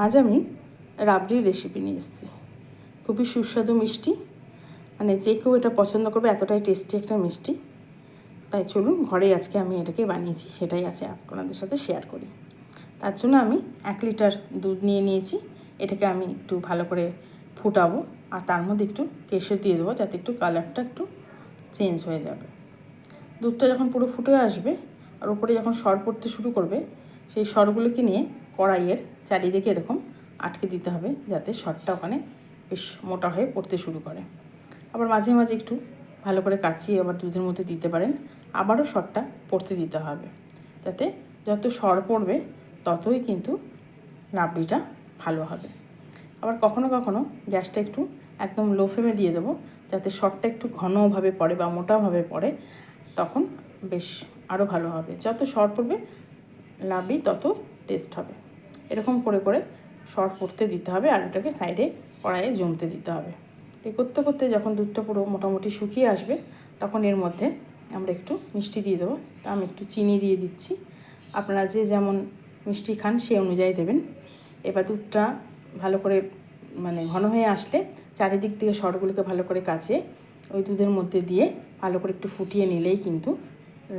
আজ আমি রাবড়ির রেসিপি নিয়ে এসেছি। খুবই সুস্বাদু মিষ্টি, মানে যে কেউ এটা পছন্দ করবে, এতটাই টেস্টি একটা মিষ্টি। তাই চলুন ঘরেই আজকে আমি এটাকে বানিয়েছি, সেটাই আছে আপনাদের সাথে শেয়ার করি। তার জন্য আমি 1 লিটার দুধ নিয়ে নিয়েছি। এটাকে আমি একটু ভালো করে ফুটাবো, আর তার মধ্যে একটু কেশর দিয়ে দেবো, যাতে একটু কালারটা একটু চেঞ্জ হয়ে যাবে। দুধটা যখন পুরো ফুটে আসবে আর উপরে যখন সর পড়তে শুরু করবে, সেই সরগুলোকে নিয়ে কড়াইয়ের চারিদিকে এরকম আটকে দিতে হবে, যাতে সরটা ওখানে বেশ মোটা হয়ে পড়তে শুরু করে। আবার মাঝে মাঝে একটু ভালো করে কাচিয়ে আবার দুধের মধ্যে দিতে পারেন। আবারও সরটা পড়তে দিতে হবে, যাতে যত সর পড়বে ততই কিন্তু রাবড়িটা ভালো হবে। আবার কখনো কখনো গ্যাসটা একটু একদম লো ফ্লেমে দিয়ে দেবো, যাতে সরটা একটু ঘনভাবে পড়ে বা মোটাভাবে পড়ে, তখন বেশ আরও ভালো হবে। যত সর পড়বে রাবড়ি তত টেস্ট হবে। এরকম করে করে সর পড়তে দিতে হবে, আর ওটাকে সাইডে কড়াইয়ে জমতে দিতে হবে। এই করতে করতে যখন দুধটা পুরো মোটামুটি শুকিয়ে আসবে, তখন এর মধ্যে আমরা একটু মিষ্টি দিয়ে দেবো। তা আমি একটু চিনি দিয়ে দিচ্ছি, আপনারা যে যেমন মিষ্টি খান সেই অনুযায়ী দেবেন। এবার দুধটা ভালো করে মানে ঘন হয়ে আসলে চারিদিক থেকে সরগুলোকে ভালো করে কাচিয়ে ওই দুধের মধ্যে দিয়ে ভালো করে একটু ফুটিয়ে নিলেই কিন্তু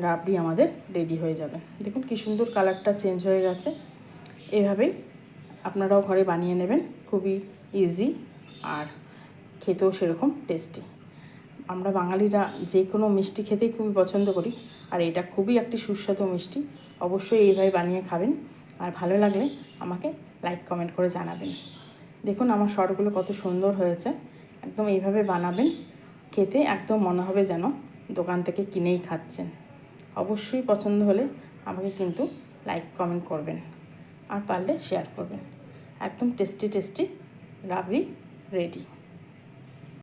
রাবড়ি আমাদের রেডি হয়ে যাবে। দেখুন কি সুন্দর কালারটা চেঞ্জ হয়ে গেছে। এভাবেই আপনারাও ঘরে বানিয়ে নেবেন, খুবই ইজি আর খেতেও সেরকম টেস্টি। আমরা বাঙালিরা যে কোনো মিষ্টি খেতেই খুবই পছন্দ করি, আর এটা খুবই একটি সুস্বাদু মিষ্টি। অবশ্যই এইভাবে বানিয়ে খাবেন, আর ভালো লাগলে আমাকে লাইক কমেন্ট করে জানাবেন। দেখুন আমার সরগুলো কত সুন্দর হয়েছে। একদম এইভাবে বানাবেন, খেতে একদম মনে হবে যেন দোকান থেকে কিনেই খাচ্ছেন। অবশ্যই পছন্দ হলে আমাকে কিন্তু লাইক কমেন্ট করবেন, আর পারলে শেয়ার করবেন। একদম টেস্টি টেস্টি রাবড়ি রেডি।